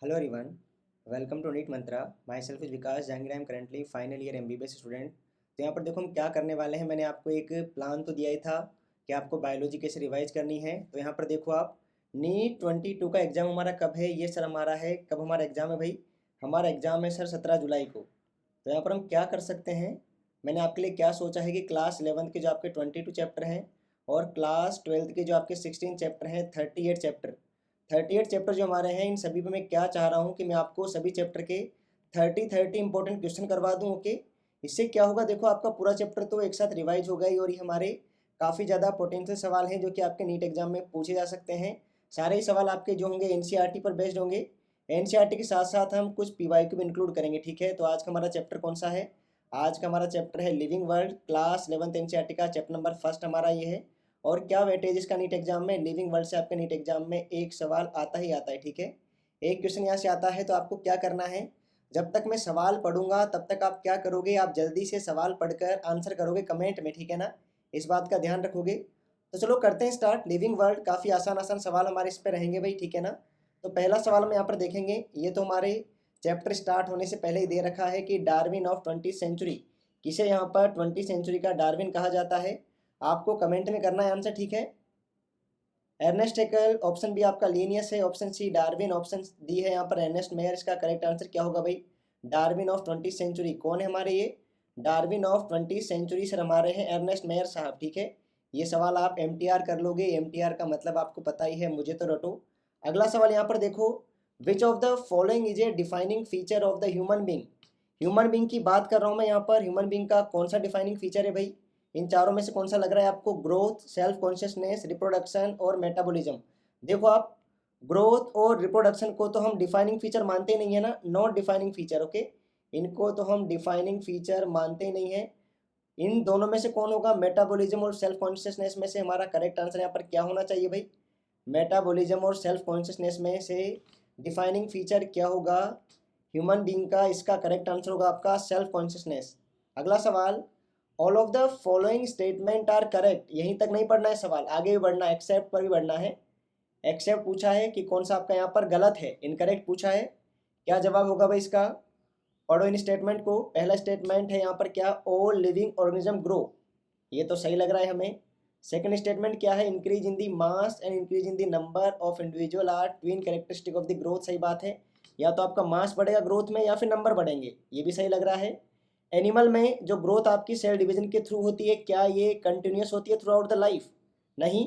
Hello everyone, welcome to NEET Mantra. Myself is Vikas Jahangir. I am currently final year MBBS student. तो यहाँ पर देखो हम क्या करने वाले हैं. मैंने आपको एक प्लान तो दिया ही था कि आपको बायोलॉजी कैसे रिवाइज करनी है. तो यहाँ पर देखो आप NEET 22 का एग्ज़ाम हमारा कब है. ये सर हमारा है, कब हमारा एग्ज़ाम है भाई. हमारा एग्ज़ाम है सर 17 जुलाई को. तो यहाँ पर हम क्या कर सकते हैं, मैंने आपके लिए क्या सोचा है कि क्लास 11th के जो आपके 22 चैप्टर हैं और क्लास 12th के जो आपके 16 चैप्टर हैं, 38 चैप्टर जो हमारे हैं, इन सभी पे मैं क्या चाह रहा हूँ कि मैं आपको सभी चैप्टर के 30 इंपॉर्टेंट क्वेश्चन करवा दूँ. ओके, इससे क्या होगा, देखो आपका पूरा चैप्टर तो एक साथ रिवाइज होगा ही और ये हमारे काफ़ी ज़्यादा पोटेंशियल सवाल हैं जो कि आपके नीट एग्जाम में पूछे जा सकते हैं. सारे ही सवाल आपके जो होंगे NCERT पर बेस्ड होंगे. NCERT के साथ साथ हम कुछ PYQ भी इंक्लूड करेंगे. ठीक है, तो आज का हमारा चैप्टर कौन सा है. आज का हमारा चैप्टर है living world, class 11th NCERT का चैप्टर नंबर फर्स्ट हमारा ये है. और क्या वेटेज इसका नीट एग्जाम में, लिविंग वर्ल्ड से आपके नीट एग्जाम में एक सवाल आता ही आता है. ठीक है, एक क्वेश्चन यहाँ से आता है. तो आपको क्या करना है, जब तक मैं सवाल पढ़ूंगा तब तक आप क्या करोगे, आप जल्दी से सवाल पढ़कर आंसर करोगे कमेंट में. ठीक है ना, इस बात का ध्यान रखोगे. तो चलो करते हैं स्टार्ट. लिविंग वर्ल्ड, काफ़ी आसान आसान सवाल हमारे इस पर रहेंगे भाई. ठीक है ना, तो पहला सवाल हम यहाँ पर देखेंगे. ये तो हमारे चैप्टर स्टार्ट होने से पहले ही दे रखा है कि डार्विन ऑफ 20th सेंचुरी, किसे यहाँ पर 20th सेंचुरी का डार्विन कहा जाता है. आपको कमेंट में करना है आंसर. ठीक है, एर्नेस्ट हैकेल, ऑप्शन बी आपका लीनियस है, option C Darwin, option D है यहाँ पर एर्नेस्ट मेयर. इसका करेक्ट आंसर क्या होगा भाई, डार्विन ऑफ 20th सेंचुरी. कौन है हमारे ये Darwin of 20th century sir, हमारे हैं एर्नेस्ट मेयर साहब. ठीक है, ये सवाल आप MTR कर लोगे. MTR का मतलब आपको पता ही है, मुझे तो रटो. अगला सवाल यहाँ पर देखो, विच of the following is a defining feature of the human being. Human being की बात कर रहा हूँ मैं यहाँ पर. ह्यूमन बींग का कौन सा डिफाइनिंग फीचर है भाई, इन चारों में से कौन सा लग रहा है आपको. ग्रोथ, सेल्फ कॉन्शियसनेस, रिप्रोडक्शन और मेटाबॉलिज्म. देखो आप, ग्रोथ और रिप्रोडक्शन को तो हम डिफाइनिंग फीचर मानते नहीं है ना, नॉट डिफाइनिंग फीचर. ओके, इनको तो हम डिफाइनिंग फीचर मानते नहीं है. इन दोनों में से कौन होगा, मेटाबॉलिज्म और सेल्फ कॉन्शियसनेस में से हमारा करेक्ट आंसर यहाँ पर क्या होना चाहिए भाई, मेटाबॉलिज्म और सेल्फ कॉन्शियसनेस में से डिफाइनिंग फीचर क्या होगा ह्यूमन बींग का. इसका करेक्ट आंसर होगा आपका सेल्फ कॉन्शियसनेस. अगला सवाल, all of the following statement are correct. यहीं तक नहीं पढ़ना है सवाल, आगे भी बढ़ना है, एक्सेप्ट पर भी बढ़ना है. एक्सेप्ट पूछा है कि कौन सा आपका यहाँ पर गलत है, इनकरेक्ट पूछा है. क्या जवाब होगा भाई इसका, पढ़ो इन स्टेटमेंट को. पहला स्टेटमेंट है यहाँ पर क्या, ऑल लिविंग ऑर्गेनिज्म ग्रो, ये तो सही लग रहा है हमें. सेकंड स्टेटमेंट क्या है, increase in the mass and increase in the number of individual are twin characteristic of the growth. सही बात है, या तो आपका मास बढ़ेगा ग्रोथ में या फिर नंबर बढ़ेंगे, ये भी सही लग रहा है. एनिमल में जो ग्रोथ आपकी सेल डिवीजन के थ्रू होती है, क्या ये कंटिन्यूस होती है थ्रू आउट द लाइफ, नहीं.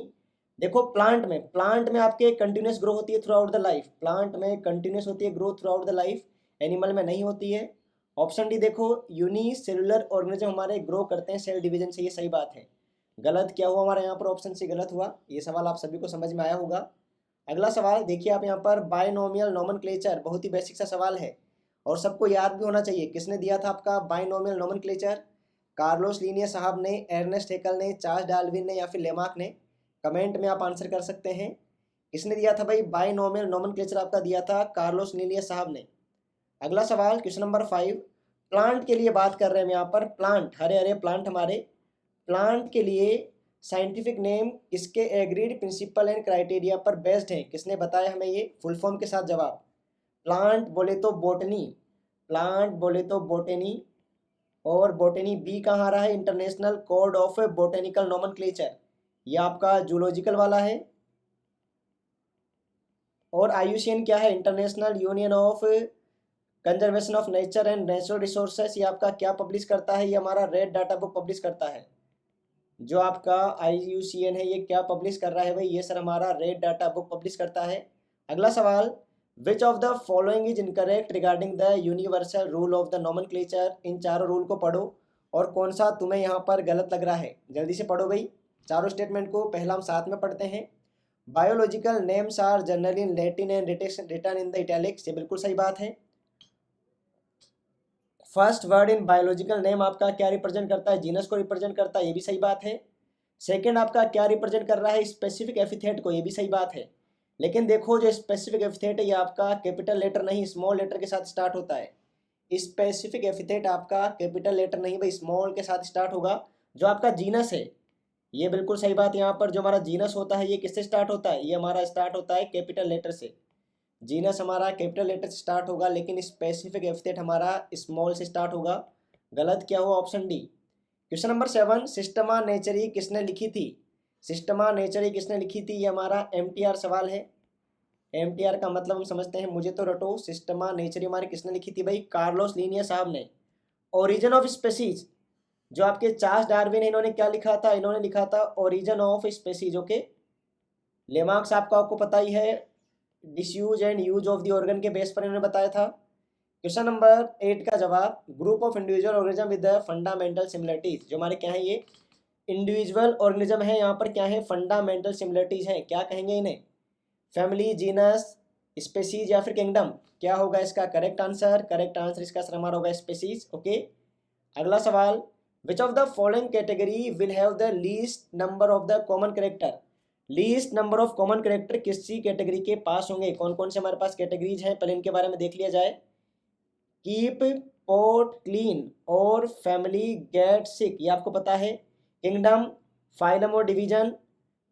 देखो प्लांट में आपके कंटिन्यूस ग्रो होती है through out the life, plant में कंटिन्यूस होती है growth through out the life, animal में नहीं होती है. ऑप्शन डी देखो, यूनिसेलुलर ऑर्गेनिज्म हमारे ग्रो करते हैं सेल डिवीजन से, ये सही बात है. गलत क्या हुआ हमारा यहाँ पर, ऑप्शन सी गलत हुआ. ये सवाल आप सभी को समझ में आया होगा. अगला सवाल देखिए आप यहाँ पर, बायनोमियल नोमेनक्लेचर, बहुत ही बेसिक सा सवाल है और सबको याद भी होना चाहिए. किसने दिया था आपका बायनोमियल नोमेनक्लेचर, कार्लोस लीनियस साहब ने, एर्नेस्ट हैकेल ने, चार्ल्स डार्विन ने या फिर लेमार्क ने. कमेंट में आप आंसर कर सकते हैं. किसने दिया था भाई बायनोमियल नोमेनक्लेचर, आपका दिया था कार्लोस लीनियस साहब ने. अगला सवाल क्वेश्चन नंबर 5, प्लांट के लिए बात कर रहे हैं यहाँ पर. प्लांट, हरे हरे प्लांट हमारे, प्लांट के लिए साइंटिफिक नेम किसके एग्रीड प्रिंसिपल एंड क्राइटेरिया पर बेस्ड है, किसने बताया हमें ये फुल फॉर्म के साथ जवाब. प्लांट बोले तो बोटनी, प्लांट बोले तो बोटेनी, और बोटेनी बी कहाँ आ रहा है, international code of botanical nomenclature, ये आपका जूलॉजिकल वाला है. और IUCN क्या है, international union of conservation of nature and natural resources, ये आपका क्या पब्लिश करता है, ये हमारा रेड डाटा बुक पब्लिश करता है. जो आपका IUCN है ये क्या पब्लिश कर रहा है भाई, ये सर हमारा रेड डाटा बुक पब्लिश करता है. अगला सवाल, which of the following is incorrect regarding the universal rule of the nomenclature. इन चारों रूल को पढ़ो और कौन सा तुम्हें यहाँ पर गलत लग रहा है, जल्दी से पढ़ो भाई चारों स्टेटमेंट को. पहला हम साथ में पढ़ते हैं, biological names are generally in Latin and written in the italics, ये बिल्कुल सही बात है. First word in biological name आपका क्या रिप्रेजेंट करता है, जीनस को रिप्रेजेंट करता है, ये भी सही बात है. सेकंड आपका क्या रिप्रेजेंट कर रहा है, स्पेसिफिक एपिथेट को, ये भी सही बात है. लेकिन देखो जो स्पेसिफिक एपिथेट है ये आपका कैपिटल लेटर नहीं स्मॉल लेटर के साथ स्टार्ट होता है. स्पेसिफिक एपिथेट आपका कैपिटल लेटर नहीं भाई स्मॉल के साथ स्टार्ट होगा. जो आपका जीनस है, ये बिल्कुल सही बात. यहाँ पर जो हमारा जीनस होता है ये किससे स्टार्ट होता है, ये हमारा स्टार्ट होता है कैपिटल लेटर से. जीनस हमारा कैपिटल लेटर से स्टार्ट होगा, लेकिन स्पेसिफिक एपिथेट हमारा स्मॉल से स्टार्ट होगा। गलत क्या हुआ? Option D. Question number 7, Systema Naturae किसने लिखी थी? सिस्टमा नेचरी किसने लिखी थी? ये हमारा एमटीआर सवाल है। एमटीआर का मतलब हम समझते हैं, मुझे तो रटो। सिस्टमा नेचरी हमारे किसने लिखी थी भाई? कार्लोस लिनियस साहब ने। ओरिजिन ऑफ स्पेसीज जो आपके चार्ल्स डार्विन है, इन्होंने क्या लिखा था? इन्होंने लिखा था origin of species. Okay, Lamarck's आपको पता ही है, disuse and use of the organ के बेस पर इन्होंने बताया था। क्वेश्चन नंबर 8 का जवाब, group of individual organism with the fundamental similarities. जो हमारे क्या है, ये इंडिविजुअल ऑर्गेनिज्म है, यहाँ पर क्या है? फंडामेंटल सिमिलरिटीज है। क्या कहेंगे इन्हें? फैमिली, जीनस, स्पेसीज या फिर किंगडम? क्या होगा इसका करेक्ट आंसर? करेक्ट आंसर इसका सर हमारा होगा स्पेसीज। ओके, अगला सवाल, which of the following category will have the least number of the common character? Least number of common character किसी कैटेगरी के पास होंगे? कौन कौन से हमारे पास कैटेगरीज हैं, पहले इनके बारे में देख लिया जाए। कीप, पोर्ट, क्लीन और फैमिली, गेट सिक, ये आपको पता है। किंगडम, फाइलम और division,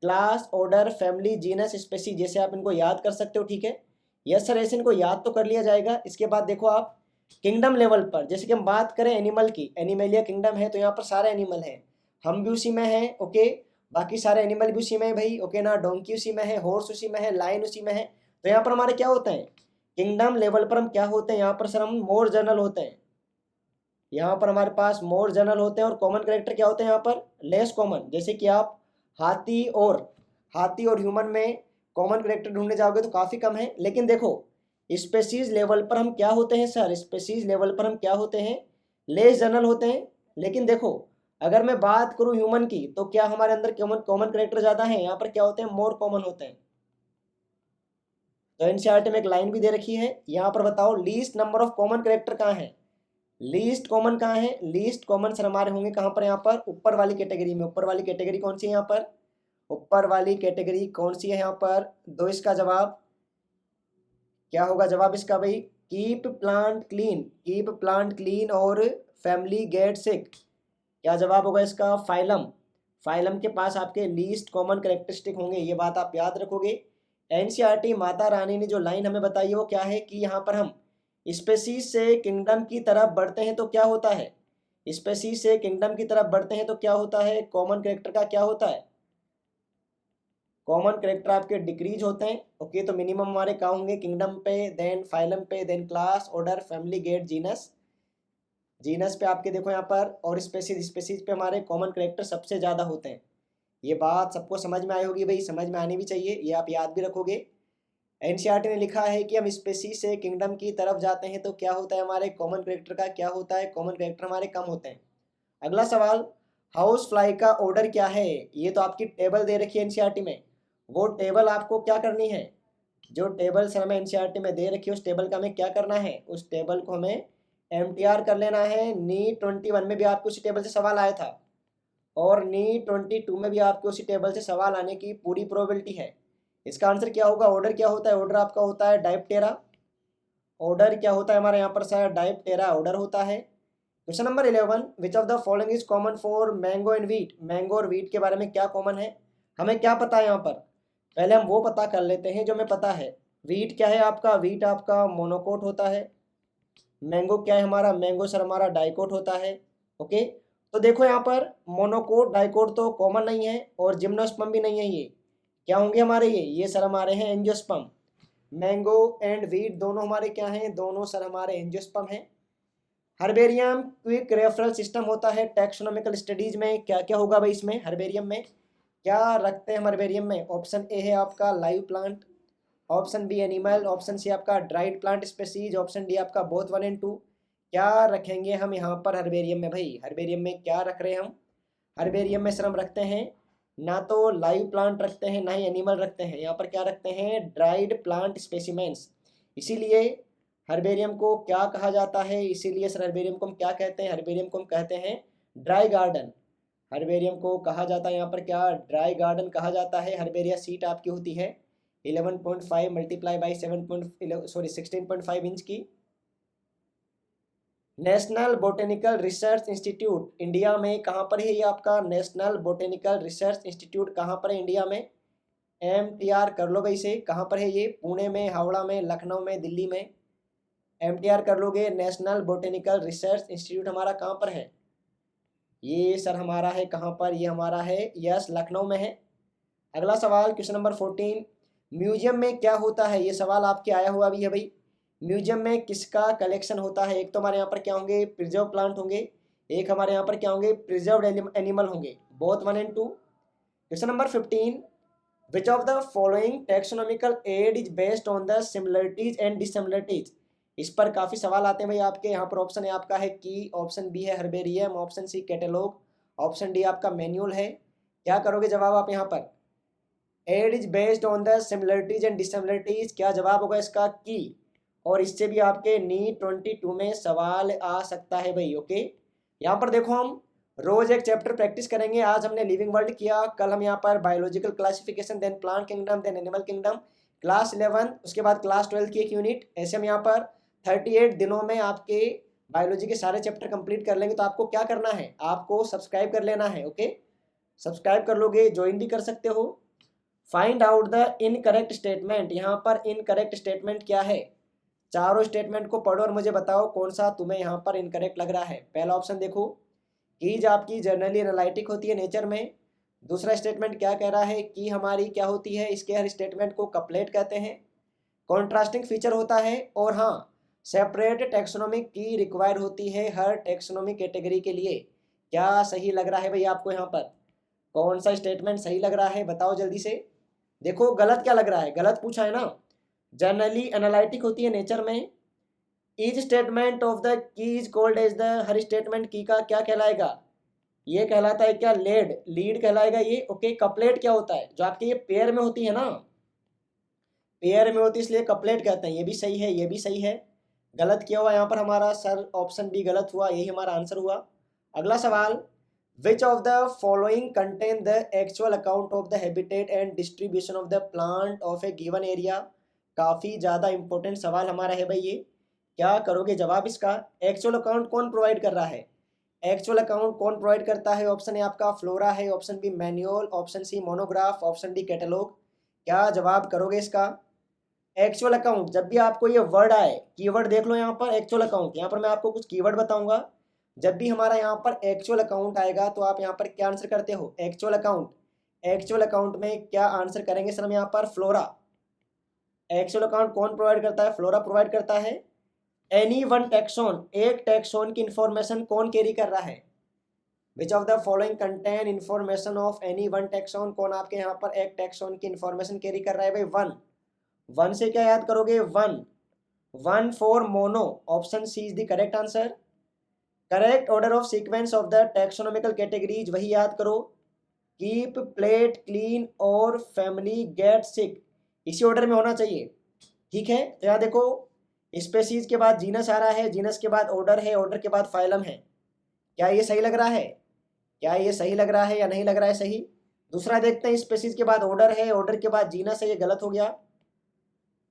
class, order, family, genus, species, जैसे आप इनको याद कर सकते हो। ठीक है, यस सर, ऐसे इनको याद तो कर लिया जाएगा। इसके बाद देखो आप किंगडम लेवल पर, जैसे कि हम बात करें एनिमल की, एनिमलिया किंगडम है तो यहाँ पर सारे एनिमल हैं, हम भी उसी में हैं। ओके, बाकी सारे एनिमल भी उसी में है भाई। ओके ना, डोंकी उसी में है, हॉर्स उसी में है, लाइन उसी में है। तो यहाँ पर हमारे क्या होते हैं? किंगडम लेवल पर हम क्या होते हैं? यहाँ पर सर हम मोर जनरल होते हैं। यहाँ पर हमारे पास मोर जनरल होते हैं। और कॉमन करेक्टर क्या होते हैं यहाँ पर? Less common. जैसे कि आप हाथी और ह्यूमन में कॉमन करेक्टर ढूंढने जाओगे तो काफ़ी कम है। लेकिन देखो, स्पेसीज लेवल पर हम क्या होते हैं सर? स्पेसीज लेवल पर हम क्या होते हैं? लेस जनरल होते हैं। लेकिन देखो, अगर मैं बात करूँ ह्यूमन की, तो क्या हमारे अंदर कॉमन कॉमन करेक्टर ज़्यादा है? यहाँ पर क्या होते हैं? मोर कॉमन होते हैं। तो एनसीईआरटी में एक लाइन भी दे रखी है, यहाँ पर बताओ least number of common character कहाँ है? लीस्ट कॉमन कहाँ है? लीस्ट कॉमन सर हमारे होंगे कहाँ पर? यहाँ पर ऊपर वाली कैटेगरी में। ऊपर वाली कैटेगरी कौन सी है यहाँ पर? ऊपर वाली कैटेगरी कौन सी है यहाँ पर? दो इसका जवाब क्या होगा? जवाब इसका भाई, keep plant clean, keep plant clean और फैमिली गेट सिक। क्या जवाब होगा इसका? फाइलम। फाइलम के पास आपके लीस्ट कॉमन करेक्टरिस्टिक होंगे, ये बात आप याद रखोगे। एनसीईआरटी माता रानी ने जो लाइन हमें बताई है वो क्या है कि यहाँ पर हम स्पेसीज से किंगडम की तरफ बढ़ते हैं तो क्या होता है? स्पेसीज से किंगडम की तरफ बढ़ते हैं तो क्या होता है? कॉमन करेक्टर का क्या होता है? कॉमन करेक्टर आपके डिक्रीज होते हैं। ओके, तो मिनिमम हमारे क्या होंगे? किंगडम पे, देन फाइलम पे, then class, order, family, get, genus. Genus पे आपके देखो यहाँ पर, और स्पेसीज पे हमारे कॉमन करेक्टर सबसे ज़्यादा होते हैं। ये बात सबको समझ में आई होगी भाई, समझ में आनी भी चाहिए, ये आप याद भी रखोगे। एनसीईआरटी ने लिखा है कि हम स्पेसीज से किंगडम की तरफ जाते हैं तो क्या होता है? हमारे कॉमन करेक्टर का क्या होता है? कॉमन करेक्टर हमारे कम होते हैं। अगला सवाल, हाउस फ्लाई का ऑर्डर क्या है? ये तो आपकी टेबल दे रखी है एनसीईआरटी में, वो टेबल आपको क्या करनी है? जो टेबल सर हमें एनसीईआरटी में दे रखी है, उस टेबल का हमें क्या करना है? उस टेबल को हमें एमटीआर कर लेना है। नीट 21 में भी आपके उसी टेबल से सवाल आया था, और नीट 22 में भी आपके उसी टेबल से सवाल आने की पूरी प्रोबेबिलिटी है। इसका आंसर क्या होगा? ऑर्डर क्या होता है? ऑर्डर आपका होता है डायप्टेरा। ऑर्डर क्या होता है हमारे यहाँ पर सर? डायप्टेरा ऑर्डर होता है। Question number 11, which of the following is common for mango and wheat? Mango और वीट के बारे में क्या कॉमन है? हमें क्या पता है यहाँ पर? पहले हम वो पता कर लेते हैं जो हमें पता है। वीट क्या है आपका? वीट आपका मोनोकोट होता है। मैंगो क्या है हमारा? मैंगो सर हमारा डाइकोट होता है। ओके, तो देखो यहाँ पर मोनोकोट डाइकोट तो कॉमन नहीं है, और जिम्नोस्पर्म भी नहीं है। ये क्या होंगे हमारे? ये सर हमारे हैं एंजियोस्पर्म। मैंगो एंड वीट दोनों हमारे क्या हैं? दोनों सर हमारे एंजियोस्पर्म हैं। हर्बेरियम क्विक रेफरल सिस्टम होता है टैक्सोनॉमिकल स्टडीज में। क्या क्या होगा भाई इसमें? हर्बेरियम में क्या रखते हैं? हर्बेरियम में ऑप्शन ए है आपका live plant, option B animal, option C आपका dried plant species, option D आपका बोथ 1 एंड 2। क्या रखेंगे हम यहाँ पर हर्बेरियम में भाई? हर्बेरियम में क्या रख रहे हैं हम? हर्बेरियम में सर हम रखते हैं ना तो लाइव प्लांट रखते हैं, ना ही एनिमल रखते हैं। यहाँ पर क्या रखते हैं? Dried plant specimens. इसीलिए हर्बेरियम को क्या कहा जाता है? इसीलिए सर हर्बेरियम को हम क्या कहते हैं? हर्बेरियम को हम कहते हैं ड्राई गार्डन। हर्बेरियम को कहा जाता है यहाँ पर क्या? ड्राई गार्डन कहा जाता है। हर्बेरिया सीट आपकी होती है 11.5 मल्टीप्लाई बाई 16.5 इंच की। National botanical research institute India में कहाँ पर है? ये आपका नेशनल बोटेनिकल रिसर्च इंस्टीट्यूट कहाँ पर है इंडिया में? MTR कर लो भाई इसे, कहाँ पर है ये? पुणे में, हावड़ा में, लखनऊ में, दिल्ली में। MTR कर लोगे। नेशनल बोटेनिकल रिसर्च इंस्टीट्यूट हमारा कहाँ पर है? ये सर हमारा है कहाँ पर? ये हमारा है, यस, लखनऊ में है। अगला सवाल क्वेश्चन नंबर 14, म्यूजियम में क्या होता है? ये सवाल आपके आया हुआ भी है भाई। म्यूजियम में किसका कलेक्शन होता है? एक तो हमारे यहाँ पर क्या होंगे? प्रिजर्व प्लांट होंगे। एक हमारे यहाँ पर क्या होंगे? प्रिजर्व एनिमल होंगे। Both 1 and 2। Question number 15, which of the following taxonomical add is based on the similarities and dissimilarities? इस पर काफ़ी सवाल आते हैं भाई आपके। यहाँ पर ऑप्शन है आपका है की, ऑप्शन बी है herbarium, option C catalogue, option D आपका मैनुअल है। क्या करोगे जवाब आप यहाँ पर? It is based on the similarities and dissimilarities, क्या जवाब होगा इसका? की। और इससे भी आपके नीट 22 में सवाल आ सकता है भाई। ओके, यहाँ पर देखो हम रोज एक चैप्टर प्रैक्टिस करेंगे। आज हमने लिविंग वर्ल्ड किया, कल हम यहाँ पर biological classification, then plant kingdom, then animal kingdom, class 11, उसके बाद क्लास 12 की एक यूनिट। ऐसे हम यहाँ पर 38 दिनों में आपके बायोलॉजी के सारे चैप्टर कंप्लीट कर लेंगे। तो आपको क्या करना है? आपको सब्सक्राइब कर लेना है। ओके, सब्सक्राइब कर लोगे, ज्वाइन भी कर सकते हो। Find out the incorrect statement, यहाँ पर इनकरेक्ट स्टेटमेंट क्या है? चारों स्टेटमेंट को पढ़ो और मुझे बताओ कौन सा तुम्हें यहाँ पर इनकरेक्ट लग रहा है। पहला ऑप्शन देखो, कीज आपकी जर्नली एनालिटिक होती है नेचर में। दूसरा स्टेटमेंट क्या कह रहा है? की हमारी क्या होती है? इसके हर स्टेटमेंट को कपलेट कहते हैं। कॉन्ट्रास्टिंग फीचर होता है। और हाँ, सेपरेट टेक्सोनोमिक की रिक्वायर्ड होती है हर टेक्सोनोमिक कैटेगरी के लिए। क्या सही लग रहा है भाई आपको? यहाँ पर कौन सा स्टेटमेंट सही लग रहा है? बताओ जल्दी से। देखो गलत क्या लग रहा है? गलत पूछा है ना। जर्नली एनालिटिक होती है नेचर में। Each statement of the key is called as the, हर स्टेटमेंट की का क्या कहलाएगा? ये कहलाता है क्या? लीड कहलाएगा ये। ओके, कपलेट क्या होता है? जो आपके ये पेयर में होती है ना, पेयर में होती है इसलिए कपलेट कहते हैं। ये भी सही है, ये भी सही है। गलत किया हुआ यहाँ पर हमारा सर, ऑप्शन बी गलत हुआ, यही हमारा आंसर हुआ। अगला सवाल, which of the following contain the actual account of the habitat and distribution of the plant of A given area? काफ़ी ज़्यादा इंपॉर्टेंट सवाल हमारा है भाई ये। क्या करोगे जवाब इसका? एक्चुअल अकाउंट कौन प्रोवाइड कर रहा है? एक्चुअल अकाउंट कौन प्रोवाइड करता है? ऑप्शन ए आपका फ्लोरा है, option B manual, option C monograph, option D catalogue. क्या जवाब करोगे इसका? एक्चुअल अकाउंट, जब भी आपको ये वर्ड आए, कीवर्ड देख लो यहाँ पर एक्चुअल अकाउंट, यहाँ पर मैं आपको कुछ कीवर्ड बताऊंगा। जब भी हमारा यहाँ पर एक्चुअल अकाउंट आएगा तो आप यहाँ पर क्या आंसर करते हो? Actual account. एक्चुअल अकाउंट में क्या आंसर करेंगे सर हम यहाँ पर? फ्लोरा। एक्चुअल अकाउंट कौन प्रोवाइड करता है? फ्लोरा प्रोवाइड करता है। एनी वन टैक्सोन, एक टैक्सोन की इंफॉर्मेशन कौन कैरी कर रहा है? विच of the following contain information of any one taxon, कौन आपके यहाँ पर एक टैक्सोन की इंफॉर्मेशन कैरी कर रहा है भाई? वन। वन से क्या याद करोगे? One. One for mono, option C is the correct answer. Correct order of sequence of the taxonomical categories, वही याद करो। कीप, प्लेट, क्लीन और फैमिली गेट सिक, इसी ऑर्डर में होना चाहिए। ठीक है, तो यहाँ देखो, स्पेसीज के बाद जीनस आ रहा है, जीनस के बाद ऑर्डर है, ऑर्डर के बाद फाइलम है। क्या ये सही लग रहा है? क्या ये सही लग रहा है या नहीं लग रहा है सही? दूसरा देखते हैं, स्पेसीज के बाद ऑर्डर है, ऑर्डर के बाद जीनस है, ये गलत हो गया।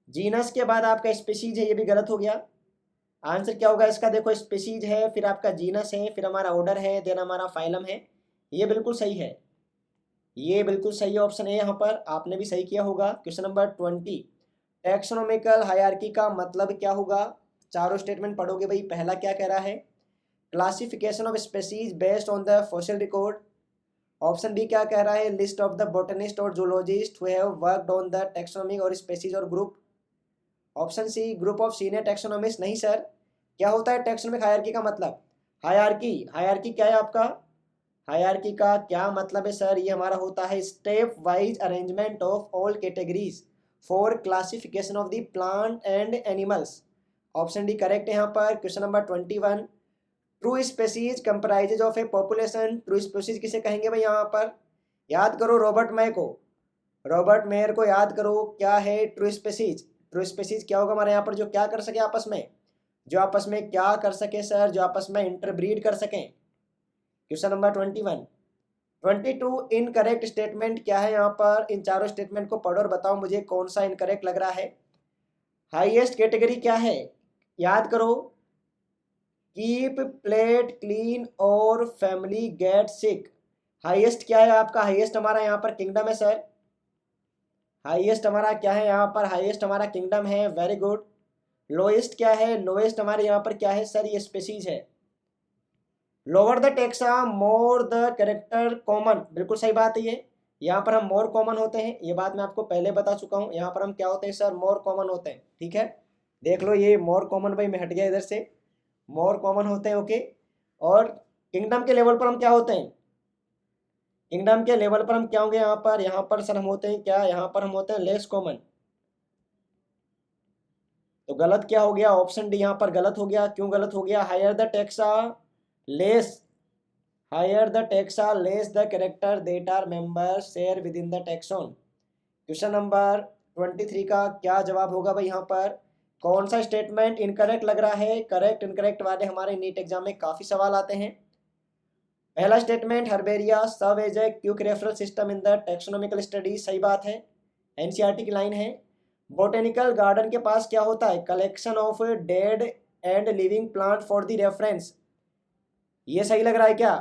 जीनस के बाद आपका स्पेसीज है, ये भी गलत हो गया। आंसर क्या होगा इसका? देखो, स्पेसीज है, फिर आपका जीनस है, फिर हमारा ऑर्डर है, देन हमारा फाइलम है। ये बिल्कुल सही है, ये बिल्कुल सही है, ऑप्शन ए। यहाँ पर आपने भी सही किया होगा। क्वेश्चन नंबर 20, टैक्सोनॉमिकल हायरार्की का मतलब क्या होगा? चारों स्टेटमेंट पढ़ोगे भाई। पहला क्या कह रहा है? Classification of species based on the fossil record. Option B क्या कह रहा है? लिस्ट ऑफ द बोटनिस्ट और zoologist who have worked on the taxonomy और स्पेसीज और group. Option C group of senior taxonomist. नहीं सर, क्या होता है टैक्सोनॉमिक हायरार्की का मतलब? हायरार्की, हायरार्की क्या है आपका? हायरार्की का क्या मतलब है सर? ये हमारा होता है step wise arrangement of all categories for classification of the plant and animals. Option D correct है यहाँ पर। Question number 21, true species comprises of A population. True species किसे कहेंगे भाई? यहाँ पर याद करो रॉबर्ट मे को, रॉबर्ट मेयर को याद करो। क्या है ट्रू स्पेसीज? ट्रू स्पेसीज क्या होगा हमारे यहाँ पर? जो क्या कर सके आपस में, जो आपस में क्या कर सके सर? जो आपस में इंटरब्रीड कर सकें। Question number 21। 22, इनकरेक्ट स्टेटमेंट क्या है यहाँ पर? इन चारों स्टेटमेंट को पढ़ो और बताओ मुझे कौन सा इनकरेक्ट लग रहा है। हाईएस्ट कैटेगरी क्या है? याद करो, कीप, प्लेट, क्लीन और फैमिली गेट सिक। हाईएस्ट क्या है आपका? हाईएस्ट हमारा यहाँ पर किंगडम है सर। हाईएस्ट हमारा क्या है यहाँ पर, हाईएस्ट हमारा किंगडम है, वेरी गुड। लोएस्ट क्या है, लोएस्ट हमारे यहाँ पर क्या है सर, ये स्पेसीज है। Lower the taxa more the character common, बिल्कुल सही बात है ये। यहाँ पर हम मोर कॉमन होते हैं, ये बात मैं आपको पहले बता चुका हूँ। यहाँ पर हम क्या होते हैं सर, मोर कॉमन होते हैं, ठीक है। देख लो ये मोर कॉमन, भाई मैं हट गया इधर से, मोर कॉमन होते हैं, ओके। और किंगडम के लेवल पर हम क्या होते हैं, किंगडम के लेवल पर हम क्या होंगे यहाँ पर सर हम होते हैं क्या, यहाँ पर हम होते हैं लेस कॉमन। तो गलत क्या हो गया, ऑप्शन डी यहाँ पर गलत हो गया। क्यों गलत हो गया, higher the taxa less, higher the taxa less the character that are member share within the taxon. Question number 23 का क्या जवाब होगा भाई, यहाँ पर कौन सा स्टेटमेंट इनकरेक्ट लग रहा है। करेक्ट इनकरेक्ट वाले हमारे नीट एग्जाम में काफ़ी सवाल आते हैं। पहला statement, herbaria serve as a quick referral system in the taxonomical studies, सही बात है, एनसीईआरटी की लाइन है। बोटेनिकल गार्डन के पास क्या होता है, collection of dead and living plant for the reference, ये सही लग रहा है क्या।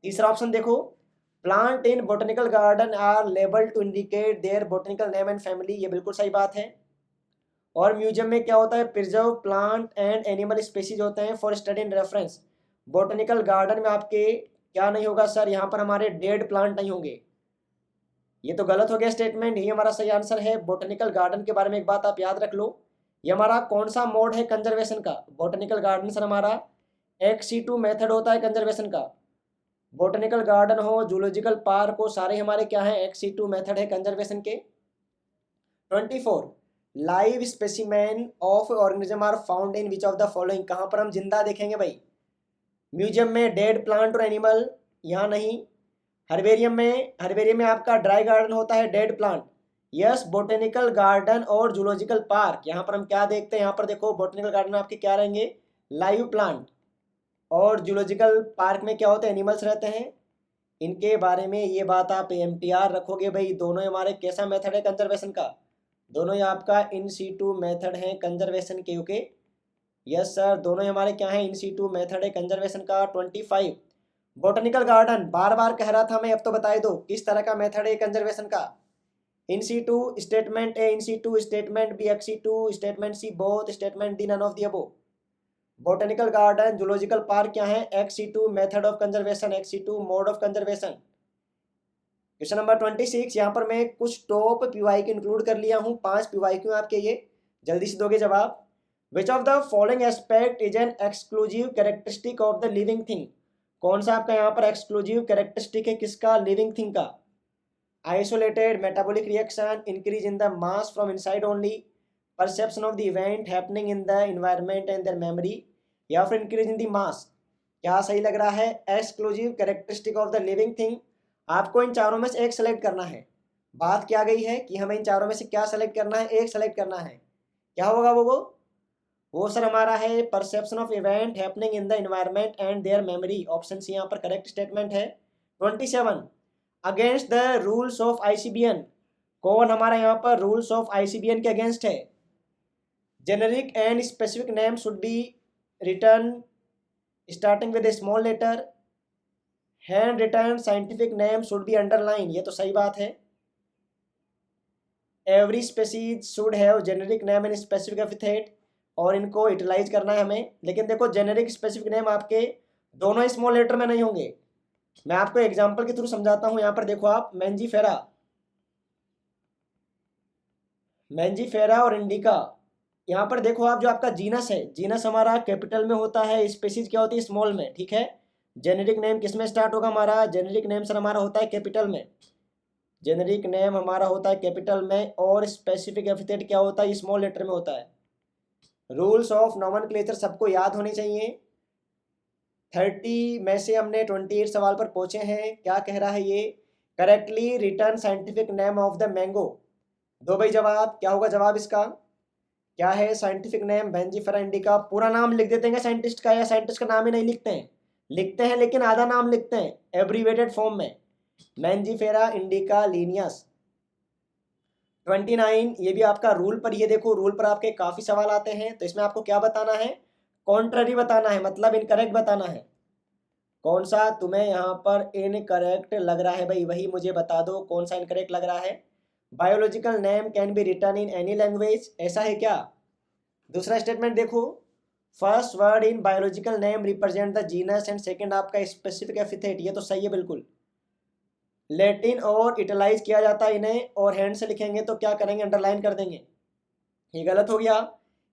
तीसरा ऑप्शन देखो, plant in botanical garden are label to indicate their botanical name and family, ये बिल्कुल सही बात है। और म्यूजियम में क्या होता है, preserve plant and animal species होते हैं for study in reference. Botanical garden में आपके क्या नहीं होगा सर, यहाँ पर हमारे डेड प्लांट नहीं होंगे, ये तो गलत हो गया स्टेटमेंट, ये हमारा सही आंसर है। बोटेनिकल गार्डन के बारे में एक बात आप याद रख लो, ये हमारा कौन सा मोड है कंजर्वेशन का, बोटेनिकल गार्डन सर हमारा XC2 मेथड होता है कंजर्वेशन का। बोटेनिकल गार्डन हो, जूलॉजिकल पार्क हो, सारे हमारे क्या है, XC2 मेथड है कंजर्वेशन के। 24, live specimen of organism are found in which of the following, कहाँ पर हम जिंदा देखेंगे भाई, म्यूजियम में डेड प्लांट और एनिमल, यहाँ नहीं। हर्बेरियम में आपका ड्राई गार्डन होता है, dead plant, yes. Botanical garden और जूलॉजिकल पार्क, यहाँ पर हम क्या देखते हैं, यहाँ पर देखो बोटेनिकल गार्डन में आपके क्या रहेंगे, लाइव प्लांट, और जूलॉजिकल पार्क में क्या होते हैं, एनिमल्स रहते हैं। इनके बारे में ये बात आप MTR रखोगे भाई, दोनों हमारे कैसा मेथड है कंजर्वेशन का, दोनों ही आपका इन सीटू मेथड है कंजर्वेशन के, ओके यस सर, दोनों हमारे क्या है, इन सीटू मेथड है कंजर्वेशन का। 25, बोटेनिकल गार्डन, बार बार कह रहा था मैं, अब तो बता दो किस तरह का मेथड है कंजर्वेशन का। In situ statement A, in situ statement B, XC2 statement C, both statement D, none of the above. Botanical garden zoological park क्या है, XC2 method of conservation, XC2 mode of conservation. Question number 26, यहाँ पर मैं कुछ top PYQ include कर लिया हूँ, 5 PYQ आपके, ये जल्दी से दोगे जवाब। विच of the following aspect is an exclusive characteristic of the living thing, कौन सा आपका यहाँ पर एक्सक्लूसिव कैरेक्टरिस्टिक है, किसका, लिविंग थिंग का। Isolated, metabolic reaction, increase in the mass from inside only, perception of the event happening in the environment and their memory, या फिर इंक्रीज इन द मास। क्या सही लग रहा है, exclusive characteristic of the living thing. आपको इन चारों में से एक सेलेक्ट करना है, बात क्या गई है कि हमें इन चारों में से क्या सेलेक्ट करना है, एक सेलेक्ट करना है। क्या होगा वो सर हमारा है perception of event happening in the environment and their memory, option C यहाँ पर करेक्ट स्टेटमेंट है। 27, against the rules of ICBN, कौन हमारा यहाँ पर रूल्स ऑफ ICBN के अगेंस्ट है। Generic and specific name should be written starting with a small letter, and written scientific name should be underline, ये तो सही बात है। Every species should have generic name and specific epithet, और इनको utilise करना है हमें। लेकिन देखो जेनेरिक स्पेसिफिक नेम आपके दोनों स्मॉल लेटर में नहीं होंगे, मैं आपको एग्जांपल के थ्रू समझाता हूं। यहाँ पर देखो आप, मैंजीफेरा और इंडिका, यहाँ पर देखो आप, जो आपका जीनस है, जीनस हमारा कैपिटल में होता है, स्पेसीज क्या होती है, स्मॉल में, ठीक है। जेनेरिक नेम किस में स्टार्ट होगा हमारा, जेनेरिक नेम सर हमारा होता है कैपिटल में, जेनेरिक नेम हमारा होता है कैपिटल में, और स्पेसिफिक एपिथेट क्या होता है, स्मॉल लेटर में होता है। रूल्स ऑफ नॉमेनक्लेचर सबको याद होनी चाहिए। 30 में से हमने 28 सवाल पर पहुंचे हैं। क्या कह रहा है ये, correctly return scientific name of the mango, दो भाई जवाब, क्या होगा जवाब इसका, क्या है साइंटिफिक नेम, बेंजीफेरा इंडिका। पूरा नाम लिख देते हैं साइंटिस्ट का, या साइंटिस्ट का नाम ही नहीं लिखते हैं लेकिन आधा नाम लिखते हैं एब्रीवेटेड फॉर्म में, मैंजीफेरा इंडिका लीनियस। 29, ये भी आपका रूल पर, ये देखो रूल पर आपके काफ़ी सवाल आते हैं, तो इसमें आपको क्या बताना है, कॉन्ट्ररी बताना है, मतलब इनकरेक्ट बताना है। कौन सा तुम्हें यहाँ पर इनकरेक्ट लग रहा है भाई, वही मुझे बता दो कौन सा इनकरेक्ट लग रहा है। Biological name can be written in any language, ऐसा है क्या? दूसरा स्टेटमेंट देखो, first word in biological name represent the genus and second आपका स्पेसिफिक एपिथेट, ये तो सही है बिल्कुल। लैटिन और इटलाइज किया जाता है इन्हें, और हैंड से लिखेंगे तो क्या करेंगे, अंडरलाइन कर देंगे। ये गलत हो गया,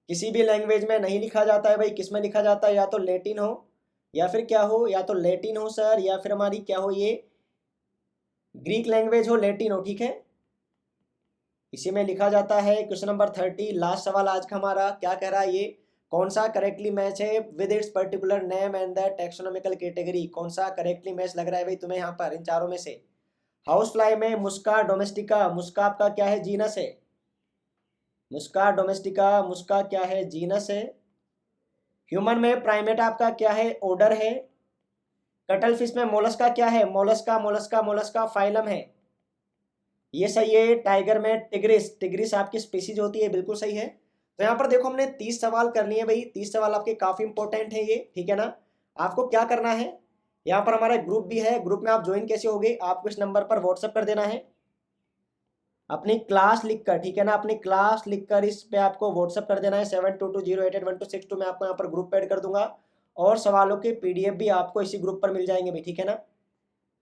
किसी भी लैंग्वेज में नहीं लिखा जाता है भाई। किस में लिखा जाता है, या तो लैटिन हो या फिर क्या हो, या तो लैटिन हो सर, या फिर हमारी क्या हो, ये ग्रीक लैंग्वेज हो, लैटिन हो, ठीक है, इसी में लिखा जाता है। क्वेश्चन नंबर 30, लास्ट सवाल आज का हमारा, क्या कह रहा है ये, कौन सा करेक्टली मैच है with its particular name and the taxonomical category, कौन सा करेक्टली मैच लग रहा है भाई तुम्हें यहाँ पर इन चारों में से? हाउस फ्लाई में मुस्का डोमेस्टिका, मुस्का आपका क्या है, जीनस है। मुस्का डोमेस्टिका, मुस्का क्या है, जीनस है। ह्यूमन में प्राइमेट आपका क्या है, ऑर्डर है। कटल फिश में मोलस्का क्या है, मोलस्का मोलस्का मोलस्का फाइलम है, ये सही है। टाइगर में टिग्रिस, टिग्रिस आपकी स्पीसीज होती है, बिल्कुल सही है। तो यहाँ पर देखो हमने 30 सवाल कर लिए भाई, 30 सवाल आपके काफी इंपॉर्टेंट है ये, ठीक है ना। आपको क्या करना है, यहाँ पर हमारा ग्रुप भी है, ग्रुप में आप ज्वाइन कैसे होगे, आपको इस नंबर पर व्हाट्सअप कर देना है अपनी क्लास लिखकर, ठीक है ना, अपनी क्लास लिखकर इस पे आपको व्हाट्सअप कर देना है 7220881262 में आपको यहाँ पर ग्रुप ऐड कर दूंगा, और सवालों के पीडीएफ भी आपको इसी ग्रुप पर मिल जाएंगे भी, ठीक है ना।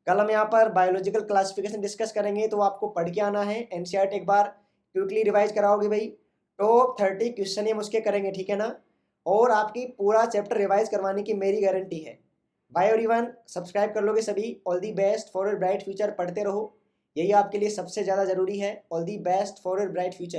कल हम यहाँ पर बायोलॉजिकल क्लासिफिकेशन डिस्कस करेंगे, तो आपको पढ़ के आना है। एनसीईआरटी एक बार क्विकली रिवाइज कराओगे भाई, टॉप 30 क्वेश्चन हम उसके करेंगे, ठीक है ना, और आपकी पूरा चैप्टर रिवाइज करवाने की मेरी गारंटी है। बाय एवरीवन, सब्सक्राइब कर लोगे सभी। All the best for your bright future, पढ़ते रहो, यही आपके लिए सबसे ज़्यादा ज़रूरी है। All the best for your bright future.